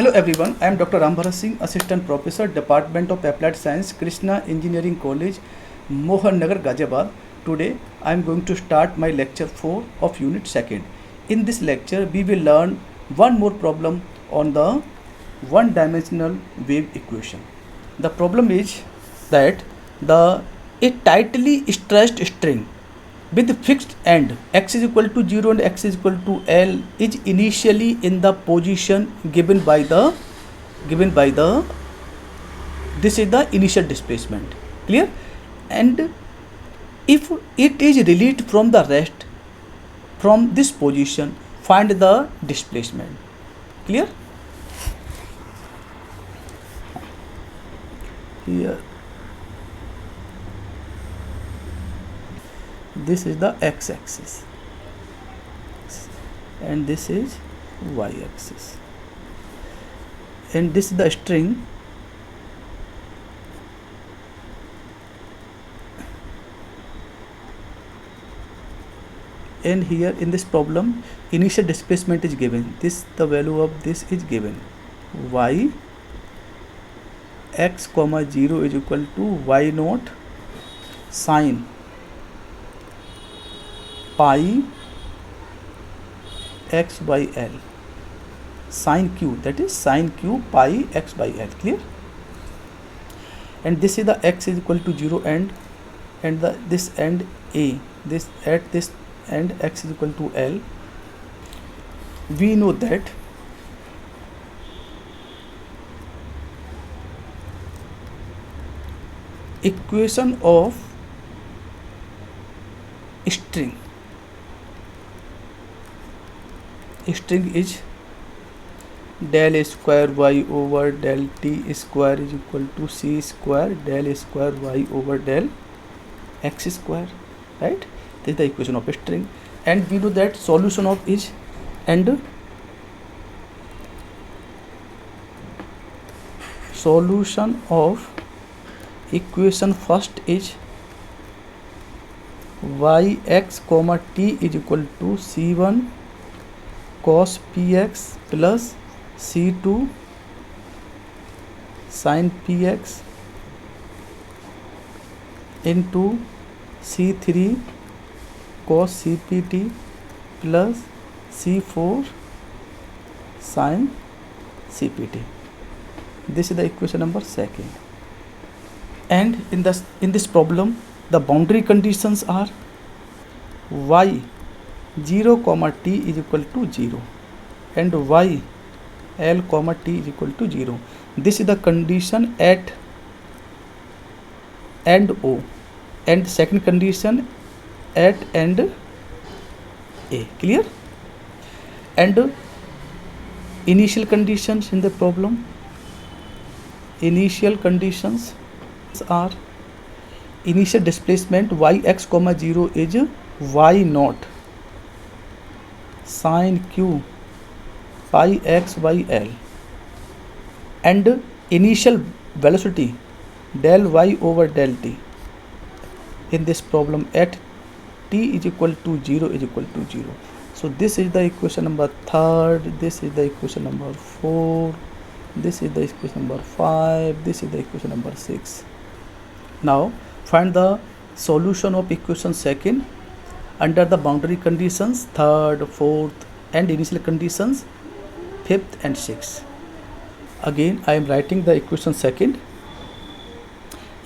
Hello everyone, I am Dr. Rambharat Singh, Assistant Professor, Department of Applied Science, Krishna Engineering College, Mohan Nagar, Ghaziabad. Today I am going to start my lecture 4 of Unit 2nd. In this lecture we will learn one more problem on the one-dimensional wave equation. The problem is that a tightly stressed string with fixed end x is equal to 0 and x is equal to L is initially in the position given by the this is the initial displacement, clear, and if it is released from the rest from this position, find the displacement, clear. Here this is the x-axis and this is y-axis, and this is the string, and here in this problem initial displacement is given. This the value of this is given, y x comma 0 is equal to y naught sine pi x by L, sine q, that is sine q pi x by L, clear. And this is the x is equal to 0 and this end a, this at this end x is equal to L. We know that equation of string is del square y over del t square is equal to c square del square y over del x square, right? This is the equation of a string, and we know that solution of is, and solution of equation first is y x comma t is equal to c1 cos px plus c2 sin px into c3 cos cpt plus c4 sin cpt. This is the equation number 2nd. And in this problem the boundary conditions are y 0 comma t is equal to 0 and y L comma t is equal to 0. This is the condition at end O, and second condition at end A, clear. And initial conditions in the problem, initial conditions are initial displacement y x comma 0 is y naught sine q pi x by L, and initial velocity del y over del t in this problem at t is equal to 0 is equal to 0. So this is the equation number 3rd, this is the equation number 4, this is the equation number 5, this is the equation number 6. Now find the solution of equation 2nd under the boundary conditions 3rd, 4th and initial conditions 5th and 6th. Again I am writing the equation 2nd.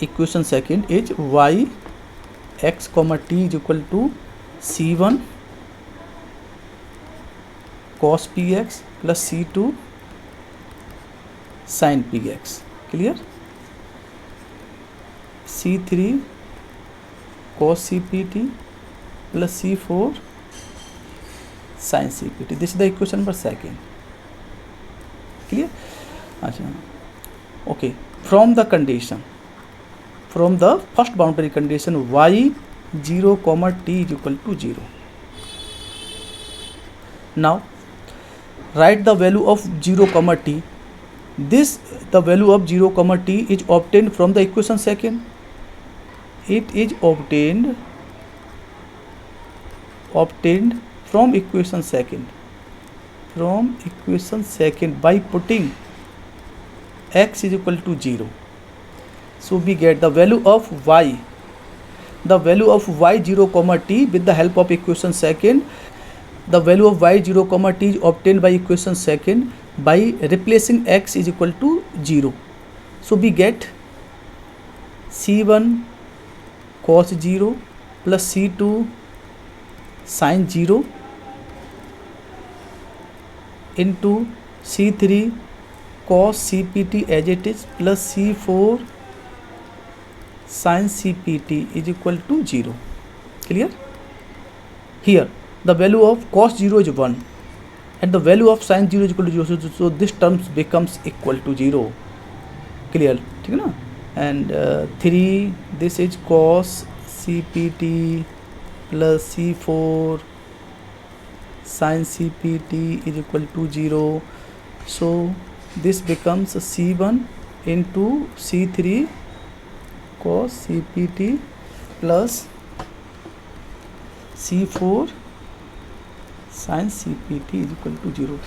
Equation 2nd is y x comma t is equal to c1 cos px plus c2 sin px, clear, c3 cos cpt plus c4 sin cpt. This is the equation number 2nd, clear. Okay, from the condition, from the first boundary condition y 0 comma t is equal to 0. Now write the value of 0 comma t. This the value of 0 comma t is obtained from the equation 2nd. It is obtained from equation 2nd by putting x is equal to 0. So we get the value of y. The value of y0 comma t with the help of equation second. The value of y0 comma t is obtained by equation second by replacing x is equal to 0. So we get c1 cos 0 plus c2 sin 0 into c3 cos cpt as it is plus c4 sin cpt is equal to 0. Clear? Here the value of cos 0 is 1 and the value of sin 0 is equal to 0. So this term becomes equal to 0. Clear? ठीक है ना? And 3 this is cos cpt plus c4 sin cpt is equal to 0. So this becomes c1 into c3 cos cpt plus c4 sin cpt is equal to 0.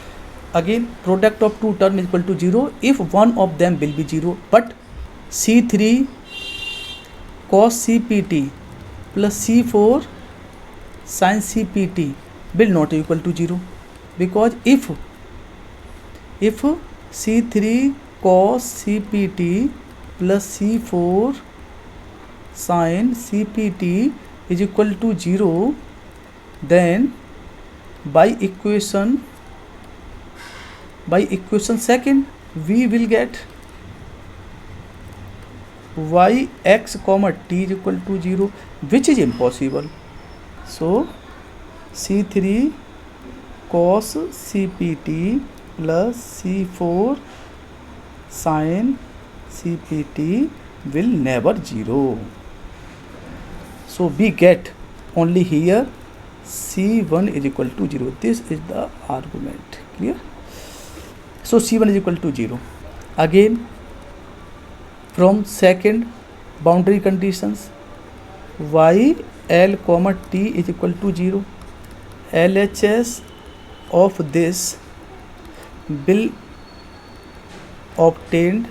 Again product of two term is equal to 0 if one of them will be 0, but c3 cos cpt plus c4 sin cpt will not equal to 0, because if c3 cos cpt plus c4 sin cpt is equal to 0, then by equation second we will get y x comma t is equal to 0, which is impossible. So c3 cos cpt plus c4 sin cpt will never 0. So we get only here c1 is equal to 0. This is the argument. Clear? So c1 is equal to 0. Again from second boundary conditions, y l comma t is equal to 0. LHS of this will obtained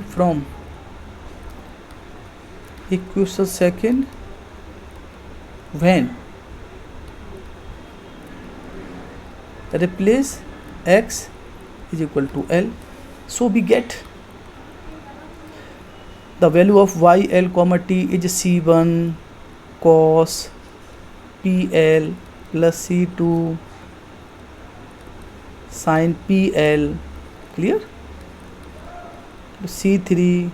from equation second when replace x is equal to L. So we get the value of y l comma t is c1 cos pl plus c2 sin pl. Clear? c3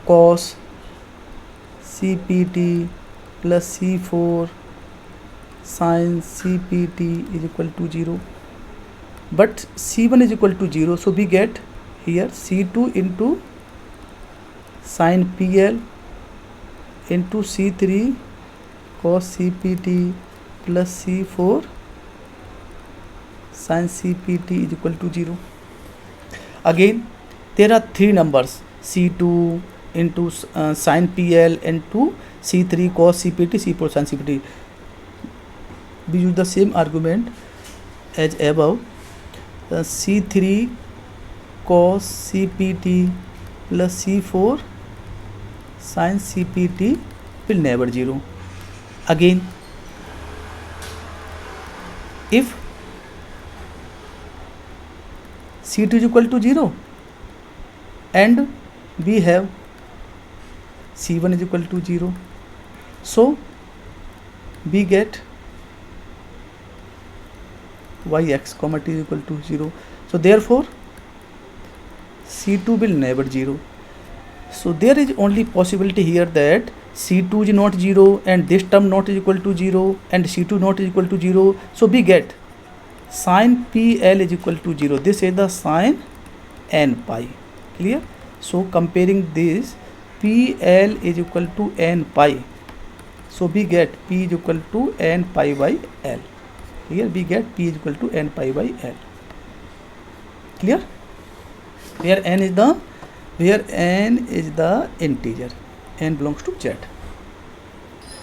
cos cpt plus c4 sin cpt is equal to 0, but c1 is equal to 0, so we get here c2 into sin pl into c3 cos cpt plus c4 sin cpt is equal to 0. Again there are three numbers c2 into sin pl into c3 cos cpt c4 sin cpt. We use the same argument as above. C3 cos cpt plus c4 sin cpt will never 0. Again if c2 is equal to 0 and we have c1 is equal to 0, so we get yx comma t is equal to 0. So therefore c2 will never 0. So there is only possibility here that c2 is not 0 and this term not is equal to 0 and c2 not is equal to 0. So we get sin pl is equal to 0. This is the sin n pi. Clear? So comparing this, pl is equal to n pi. So we get p is equal to n pi by l. Here we get p is equal to n pi by l. Clear? Where n is the integer, n belongs to z.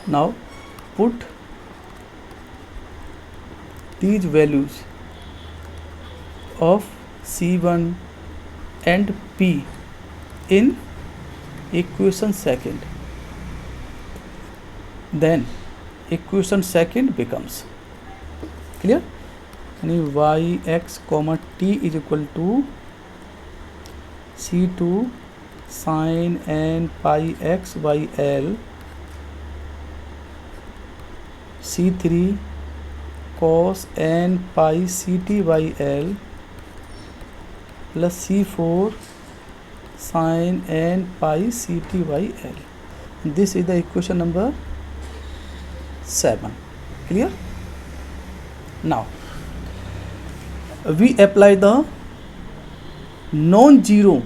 Now put these values of C1 and P in equation second, then equation second becomes clear, यानी yx comma t is equal to C2 sin n pi x by L, C3 cos n pi ct by L plus C4 sin n pi ct by L. This is the equation number 7. Clear? Now we apply the non-zero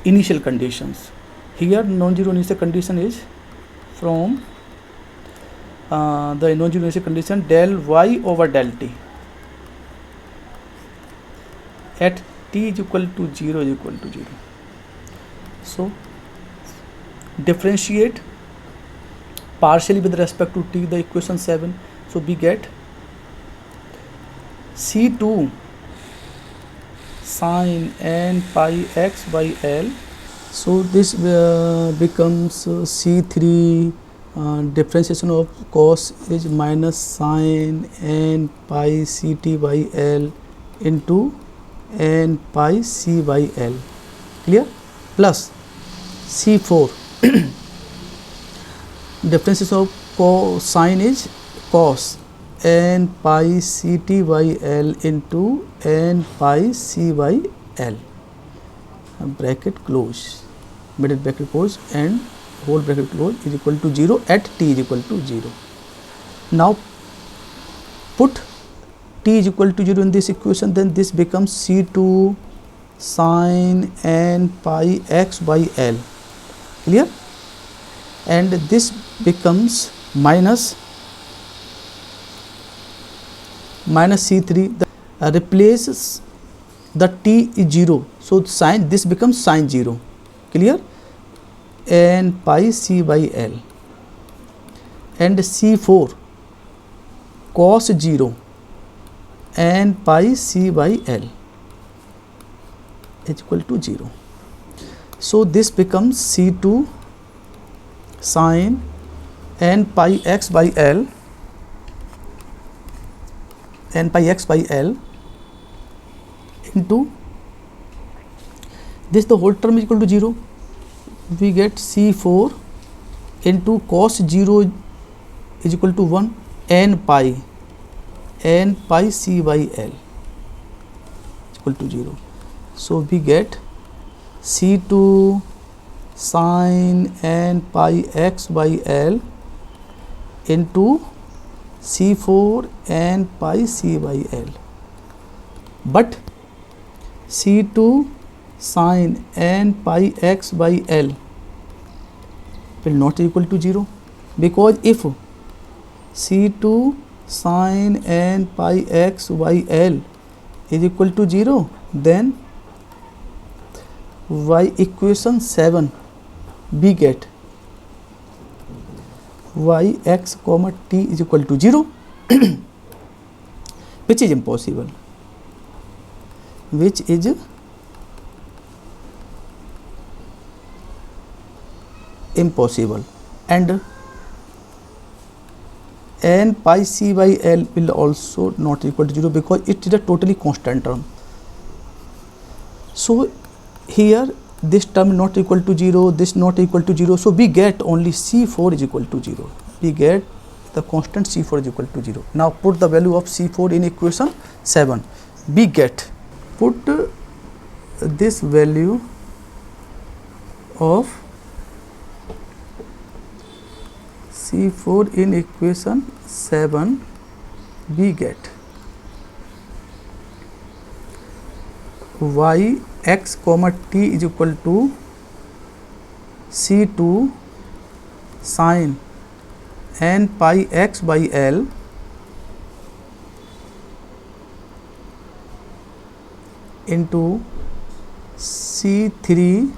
initial conditions. Here non-zero initial condition is from the non-zero initial condition del y over del t at t is equal to 0 is equal to 0. So differentiate partially with respect to t the equation 7. So we get C2 sin n pi x by L. So this becomes C3 differentiation of cos is minus sin n pi ct by L into n pi c by L. Clear? Plus C4 differentiation of cosine is cos n pi ct by L into n pi c by L. Bracket close, middle bracket close and whole bracket close is equal to 0 at t is equal to 0. Now put t is equal to 0 in this equation, then this becomes C2 sin n pi x by L. Clear? And this becomes minus C3, replaces the t is 0, so sin, this becomes sin 0. Clear? N pi c by L and C4 cos 0 n pi c by L is equal to 0. So this becomes C2 sin n pi x by L, n pi x by L into this, the whole term is equal to 0. We get C4 into cos 0 is equal to 1 n pi c by L is equal to 0. So we get C2 sin n pi x by L into C4 n pi c by L, but C2 sin n pi x by L will not equal to 0, because if C2 sin n pi x by L is equal to 0, then y equation 7 we get yx comma t is equal to 0 which is impossible, which is impossible, and n pi c by L will also not equal to 0 because it is a totally constant term. So here this term not equal to 0, this not equal to 0, so we get only C4 is equal to 0. We get the constant C4 is equal to 0. Now put the value of C4 in equation 7. We get, put this value of C4 in equation 7, we get yx comma t is equal to C2 sin n pi x by L into C3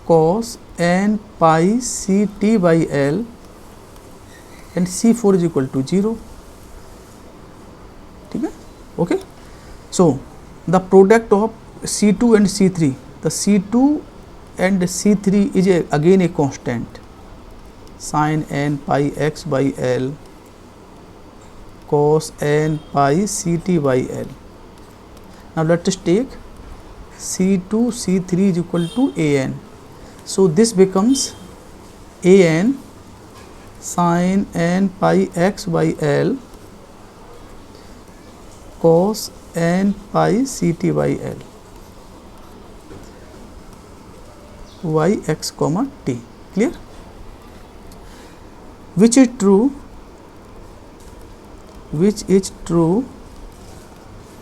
cos n pi ct by L and C4 is equal to 0. ठीक है? Okay. So the product of C2 and C3, the C2 and C3 is again a constant, sin n pi x by L cos n pi Ct by L. Now let us take C2 C3 is equal to an, so this becomes an sin n pi x by L cos n pi Ct by L y x comma t. Clear? Which is true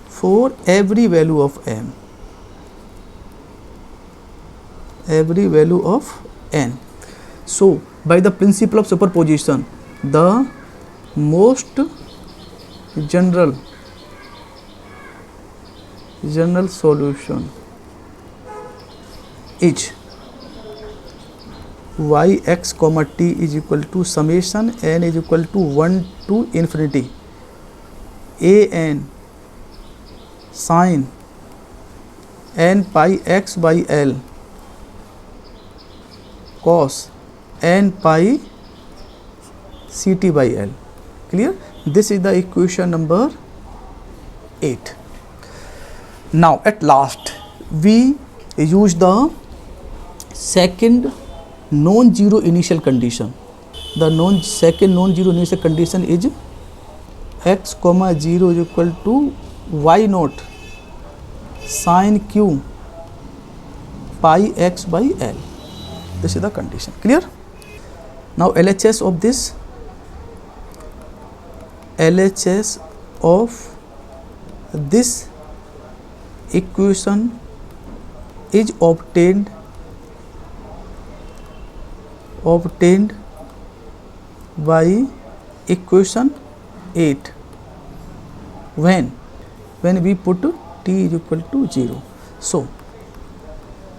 for every value of m, every value of n. So by the principle of superposition, the most general solution is y x comma t is equal to summation n is equal to 1 to infinity an sin n pi x by L cos n pi Ct by L. Clear? This is the equation number 8. Now at last we use the second non-zero initial condition. The second non-zero initial condition is x comma 0 is equal to y naught sin q pi x by L. This is the condition. Clear? Now LHS of this, LHS of this equation is obtained by equation 8 when we put t is equal to 0. So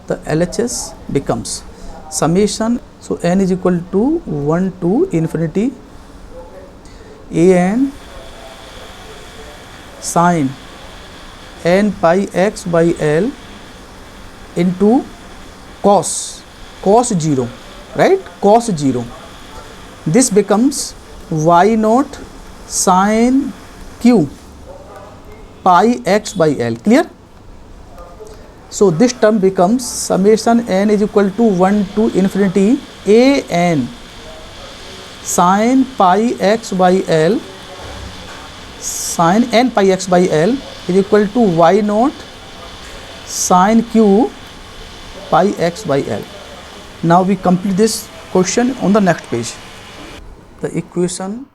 the LHS becomes summation, so n is equal to 1 to infinity an sin n pi x by L into cos 0, right, cos 0. This becomes y naught sin q pi x by L. Clear? So this term becomes summation n is equal to 1 to infinity an sin pi x by L, sin n pi x by L is equal to y naught sin q pi x by L. Now we complete this question on the next page. The equation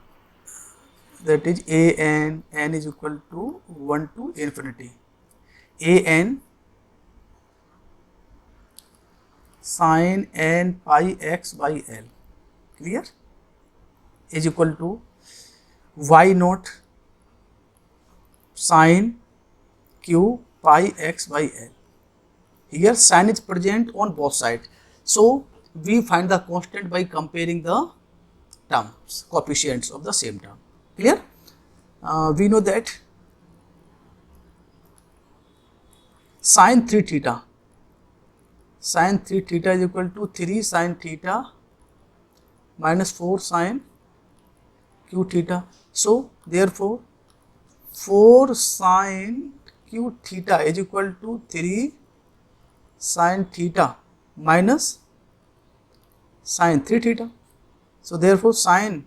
that is an n is equal to 1 to infinity an sin n pi x by L, clear, is equal to y naught sin q pi x by L. Here sin is present on both sides, so we find the constant by comparing the terms, coefficients of the same term. Clear? We know that sin 3 theta is equal to 3 sin theta minus 4 sin q theta. So therefore 4 sin q theta is equal to 3 sin theta minus sin 3 theta. So therefore sin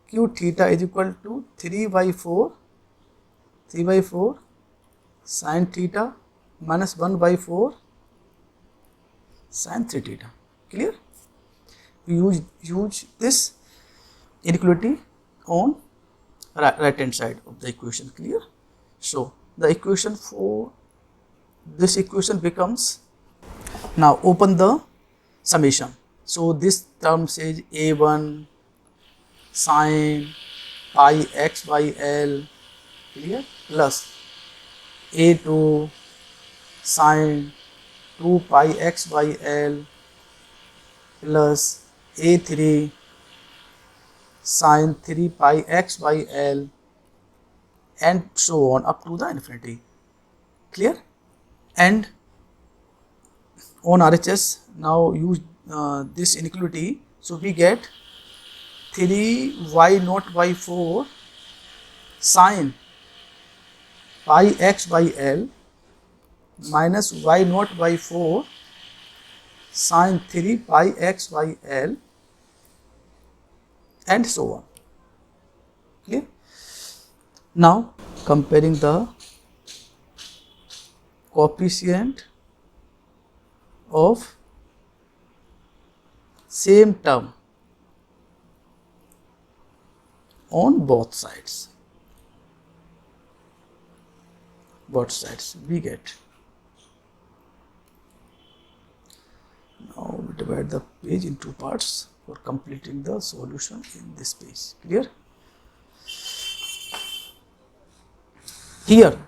q theta is equal to 3 by 4 sin theta minus 1 by 4 sin 3 theta. Clear? We use this inequality on right hand side of the equation. Clear? So the equation for this equation becomes, now open the summation. So this term says a1 sin pi x by L, clear, plus a2 sin 2 pi x by L plus a3 sin 3 pi x by L and so on up to the infinity. Clear? And on RHS, now use this inequality, so we get 3y0 by 4 sine pi x by L minus y0 by 4 sine 3 pi x by L, and so on. Okay. Now comparing the coefficient of same term on both sides. We get. Now we divide the page in two parts for completing the solution in this page. Clear? Here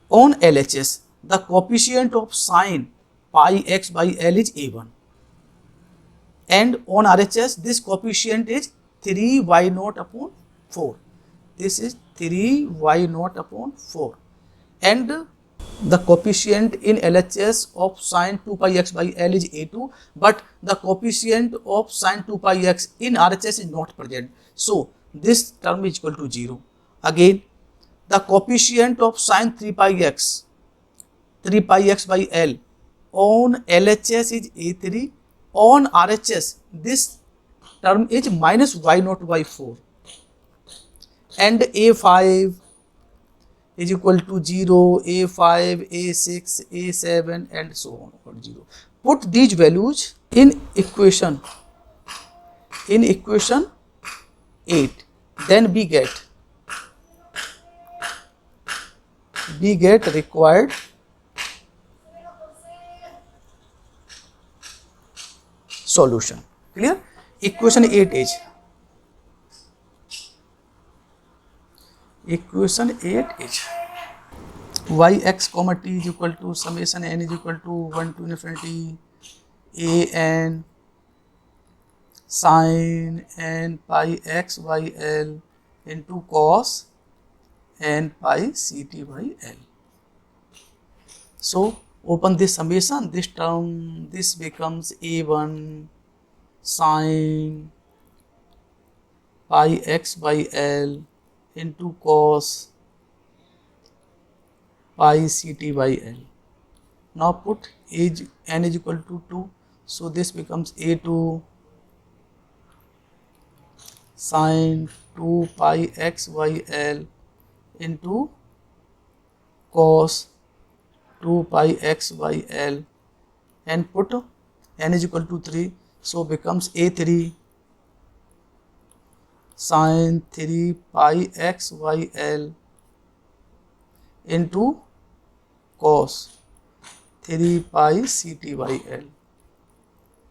on LHS, the coefficient of sine pi x by L is A1, and on RHS this coefficient is 3y0 upon 4. This is 3y0 upon 4, and the coefficient in LHS of sine 2 pi x by L is A2, but the coefficient of sine 2 pi x in RHS is not present. So this term is equal to 0. Again, the coefficient of sine 3 pi x by L on LHS is A3. On RHS, this term is minus y0 by 4, and A5 is equal to 0, A5, A6, A7, and so on equal to 0. Put these values in equation 8, then we get required solution. Clear? Equation 8 is yx comma t is equal to summation n is equal to 1 to infinity a n sin n pi x by L into cos n pi ct by L. So open this summation, this term, this becomes a1 sin pi x by L into cos pi ct by L. Now put n is equal to 2, so this becomes a2 sin 2 pi x by L into cos 2 pi x by L, and put n is equal to 3, so becomes a3 sin 3 pi x by L into cos 3 pi ct by L,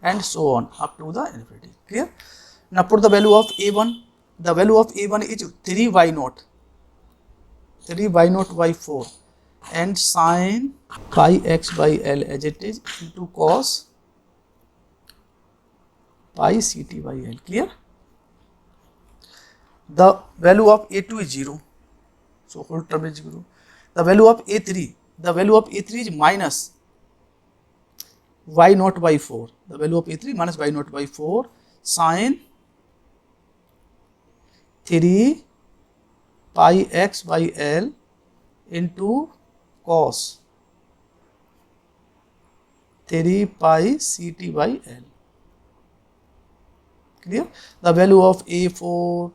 and so on up to the infinity. Clear? Now put the value of a1. The value of a1 is 3y0 by 4, and sin pi x by L as it is into cos pi ct by L. Clear? The value of a2 is 0, so whole term is 0. The value of a3 is minus y0 by 4. The value of a3 minus y0 by 4 sin 3 pi x by L into cos 3 pi ct by L. Clear? The value of a4,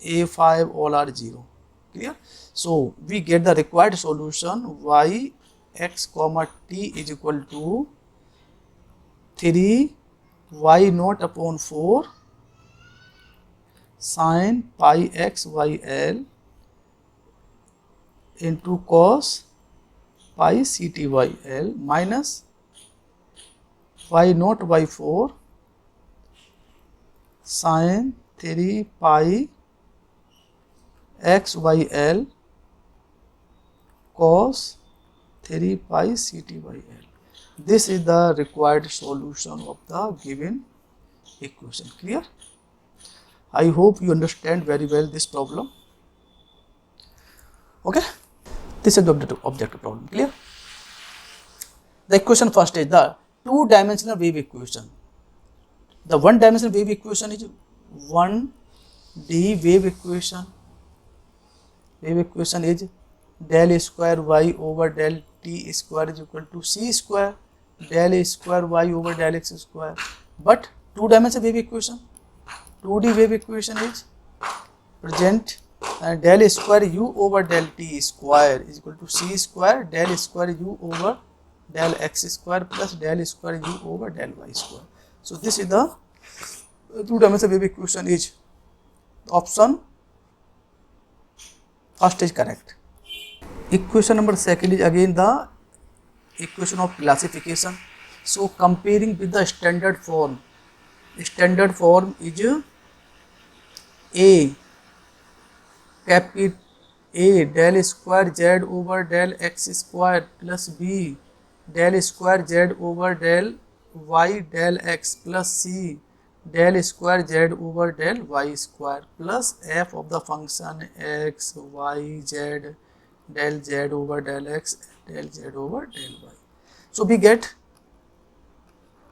a5 all are 0. Clear? So we get the required solution y x comma t is equal to 3y0 upon 4 sin pi x by L into cos pi ct by L minus y0 by 4 sin 3 pi x by L cos 3 pi ct by L. This is the required solution of the given equation. Clear? I hope you understand very well this problem. Okay. This is the objective problem. Clear? The equation first is the two-dimensional wave equation. The one-dimensional wave equation is 1D wave equation. Wave equation is del square y over del t square is equal to c square del square y over del x square. But two-dimensional wave equation, 2D wave equation is present del square u over del t square is equal to c square del square u over del x square plus del square u over del y square. So this is the two-dimensional wave equation. Is option first is correct. Equation number second is again the equation of classification. So comparing with the standard form is a capital A del square z over del x square plus b del square z over del y del x plus c del square z over del y square plus f of the function x y z del z over del x del z over del y. So we get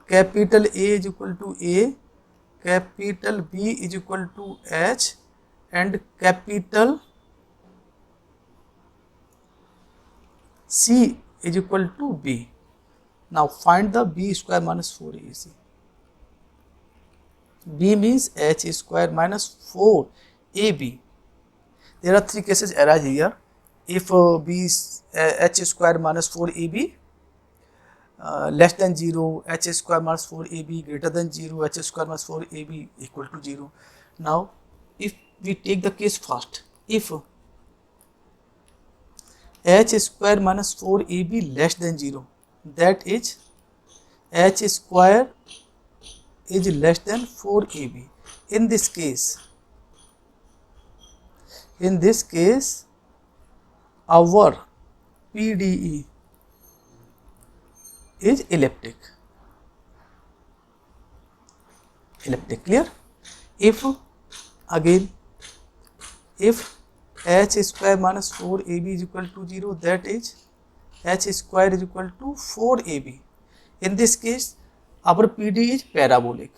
capital A is equal to A, capital B is equal to H and capital C is equal to B. Now find the B square minus 4AC. B means H square minus 4AB. There are three cases arise here. If B is H square minus 4AB less than 0, H square minus 4AB greater than 0, H square minus 4AB equal to 0. Now if we take the case first, if H square minus 4AB less than 0, that is H square is less than 4AB. In this case our PDE is elliptic. Clear? If H square minus 4AB is equal to 0, that is H square is equal to 4AB. In this case our PD is parabolic.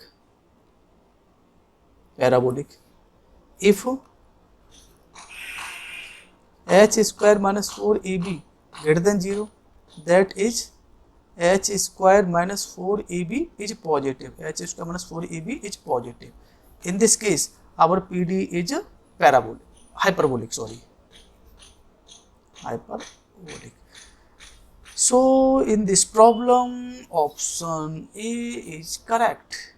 If H square minus 4AB greater than 0, that is H square minus 4AB is positive. H square minus 4AB is positive. In this case our PD is hyperbolic. So in this problem option A is correct.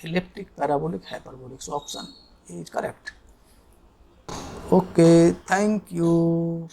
Elliptic, parabolic, hyperbolic. So option A is correct. Okay, thank you.